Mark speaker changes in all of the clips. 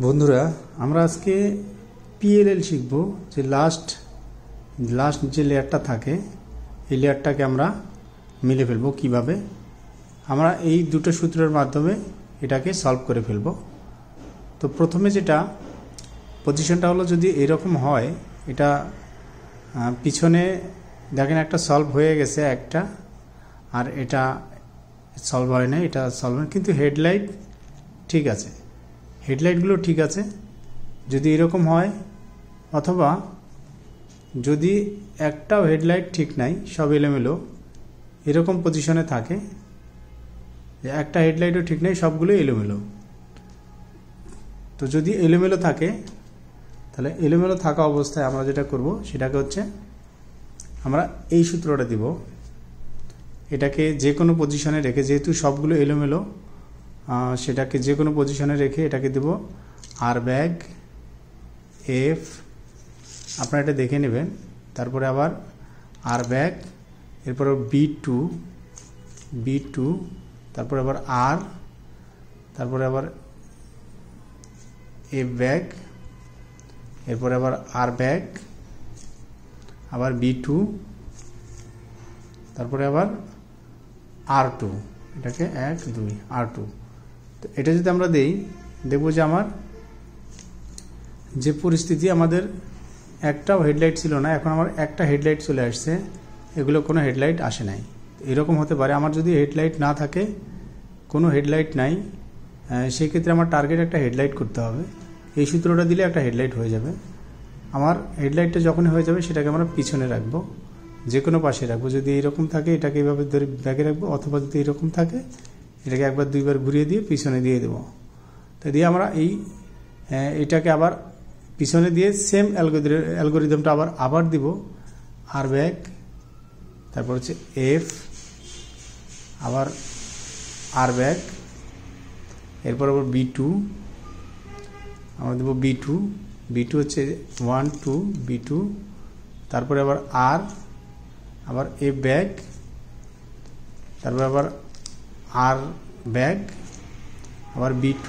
Speaker 1: বন্ধুরা আমরা আজকে পিএলএল শিখব যে লাস্ট যে লেয়ারটা থাকে এই লেয়ারটাকে আমরা মিলে ফেলবো কিভাবে আমরা এই দুটো সূত্রের মাধ্যমে এটাকে সলভ করে ফেলবো। তো প্রথমে যেটা পজিশনটা হলো যদি এরকম হয় এটা পিছনে দেখেন একটা সলভ হয়ে গেছে একটা আর এটা সলভ হয় না, এটা সলভ হয় কিন্তু হেডলাইট ঠিক আছে, হেডলাইটগুলো ঠিক আছে। যদি এরকম হয় অথবা যদি একটাও হেডলাইট ঠিক নাই সব এলোমেলো এরকম পজিশনে থাকে যে একটা হেডলাইটও ঠিক নাই সবগুলো এলোমেলো, তো যদি এলোমেলো থাকে তাহলে এলোমেলো থাকা অবস্থায় আমরা যেটা করব সেটাকে হচ্ছে আমরা এই সূত্রটা দিব, এটাকে যে কোনো পজিশনে রেখে যেহেতু সবগুলো এলোমেলো সেটাকে যে কোনো পজিশনে রেখে এটাকে দেব আর ব্যাগ এফ, আপনারা এটা দেখে নেবেন। তারপরে আবার আর ব্যাগ, এরপর বি টু, তারপরে আবার আর, তারপরে আবার এফ ব্যাগ, এরপরে আবার আর ব্যাগ, আবার বি2, তারপরে আবার আর2, এটাকে 1 2 আর2। তো এটা যদি আমরা দেই দেখব যে আমার যে পরিস্থিতি আমাদের একটাও হেডলাইট ছিল না এখন আমার একটা হেডলাইট চলে আসছে, এগুলো কোনো হেডলাইট আসে নাই। এরকম হতে পারে আমার যদি হেডলাইট না থাকে কোনো হেডলাইট নাই সেই ক্ষেত্রে আমার টার্গেট একটা হেডলাইট করতে হবে, এই সূত্রটা দিলে একটা হেডলাইট হয়ে যাবে। আমার হেডলাইটটা যখনই হয়ে যাবে সেটাকে আমরা পিছনে রাখবো, যে কোনো পাশে রাখবো। যদি এরকম থাকে এটাকে এইভাবে ধরে ব্যাগে রাখবো, অথবা যদি এরকম থাকে এটাকে একবার দুইবার ঘুরিয়ে দিয়ে পিছনে দিয়ে দেবো। তো দিয়ে আমরা এটাকে আবার পিছনে দিয়ে সেম অ্যালগোরিদমটা আবার দিব আর ব্যাগ, তারপর হচ্ছে এফ, আবার আর ব্যাগ, এরপর আবার বি2, আমরা দেবো বি2 হচ্ছে 1 2 বি2, তারপরে আবার আর, আবার এফ ব্যাগ, তারপর আবার আর ব্যাগ, আবার বি2,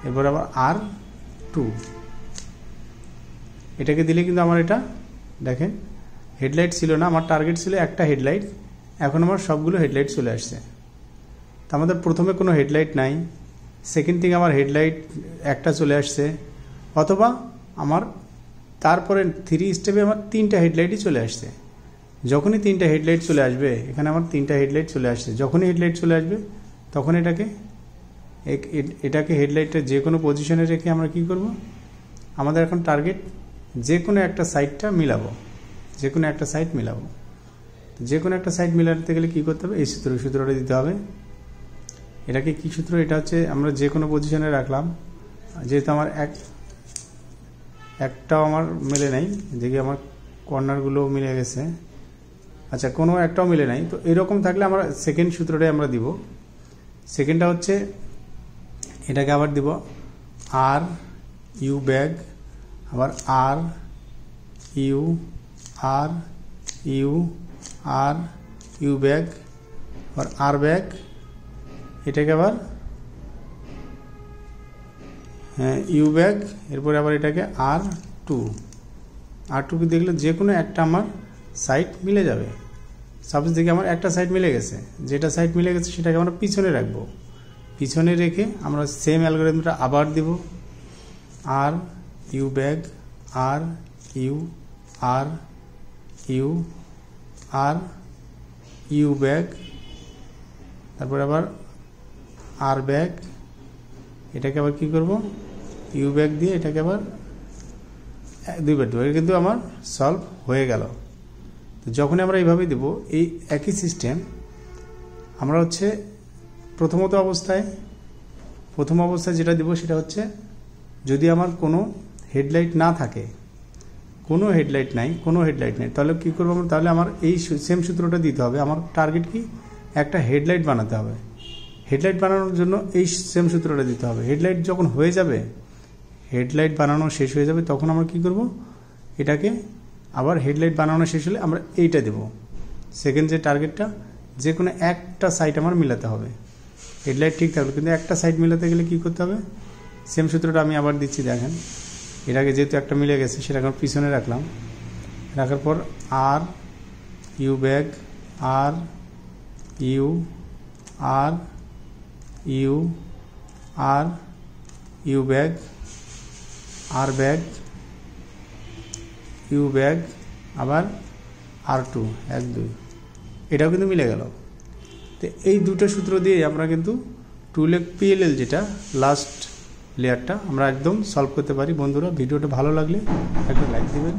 Speaker 1: এরপর আবার আর2। এটাকে দিলে কিন্তু আমার এটা দেখেন হেডলাইট ছিল না, আমার টার্গেট ছিল একটা হেডলাইট, এখন আমার সবগুলো হেডলাইট চলে আসছে। তো আমাদের প্রথমে কোনো হেডলাইট নাই, সেকেন্ড থেকে আমার হেডলাইট একটা চলে আসছে, অথবা আমার তারপরে 3 স্টেপে আমার 3টা হেডলাইটই চলে আসছে। যখনই 3টা হেডলাইট চলে আসবে এখানে আমার 3টা হেডলাইট চলে আসছে, যখনই হেডলাইট চলে আসবে তখন এটাকে হেডলাইটটা যে কোনো পজিশনে রেখে আমরা কি করব, আমাদের এখন টার্গেট যে কোনো একটা সাইডটা মিলাবো, যে কোনো একটা সাইড মিলাবো। যে কোনো একটা সাইড মিলাতে গেলে কী করতে হবে, এই সূত্রটা দিতে হবে। এটাকে কি সূত্র, এটা হচ্ছে আমরা যে কোনো পজিশনে রাখলাম, যেহেতু আমার একটাও আমার মিলে নাই, দেখি আমার কর্নারগুলো মিলে গেছে, আচ্ছা কোনো একটাও মিলে নাই। তো এরকম থাকলে আমরা সেকেন্ড সূত্রটাই আমরা দিব। সেকেন্ডটা হচ্ছে এটাকে আবার দিব আর ইউ ব্যাগ, আবার আর ইউ ব্যাগ, আবার আর ব্যাগ, এটাকে আবার ইউ ব্যাগ, এরপরে আবার এটাকে আর2 দেখলে যে কোনো একটা আমার সাইড মিলে যাবে। সাপোজ দেখি আমার একটা সাইড মিলে গেছে, যেটা সাইড মিলে গেছে সেটাকে আমরা পিছনে রাখবো, পিছনে রেখে আমরা সেম অ্যালগরিদমটা আবার দিব আর U bag, R U bag, তারপরে আবার আর ব্যাগ, এটাকে আবার কি করব, ইউ ব্যাগ দিয়ে এটাকে আবার দুইবার দেবো, এটা কিন্তু আমার সলভ হয়ে গেল। তো যখনই আমরা এইভাবে দেব এই একই সিস্টেম আমরা হচ্ছে প্রথম অবস্থায় যেটা দিব সেটা হচ্ছে যদি আমার কোনো হেডলাইট না থাকে, কোনো হেডলাইট নাই তাহলে কি করবো আমরা, তাহলে আমার এই সেম সূত্রটা দিতে হবে। আমার টার্গেট কি, একটা হেডলাইট বানাতে হবে, হেডলাইট বানানোর জন্য এই সেম সূত্রটা দিতে হবে। হেডলাইট যখন হয়ে যাবে, হেডলাইট বানানো শেষ হয়ে যাবে তখন আমরা কি করব, এটাকে আবার হেডলাইট বানানো শেষ হলে আমরা এইটা দেব, সেকেন্ড যে টার্গেটটা যে কোনো একটা সাইড আমার মিলাতে হবে। হেডলাইট ঠিক থাকবে কিন্তু একটা সাইড মিলাতে গেলে কি করতে হবে, সেম সূত্রটা আমি আবার দিচ্ছি, দেখেন এর আগে যেহেতু একটা মিলে গেছে সেটা এখন পিছনে রাখলাম, রাখার পর আর U bag R U R U R U bag R bag U bag আবার R2 1 2, এটাও কিন্তু মিলে গেল। তো এই দুটো সূত্র দিয়ে আমরা কিন্তু 2 লেগ PLL যেটা লাস্ট লেয়ারটা আমরা একদম সলভ করতে পারি। বন্ধুরা ভিডিওটা ভালো লাগলে একটা লাইক দিবেন।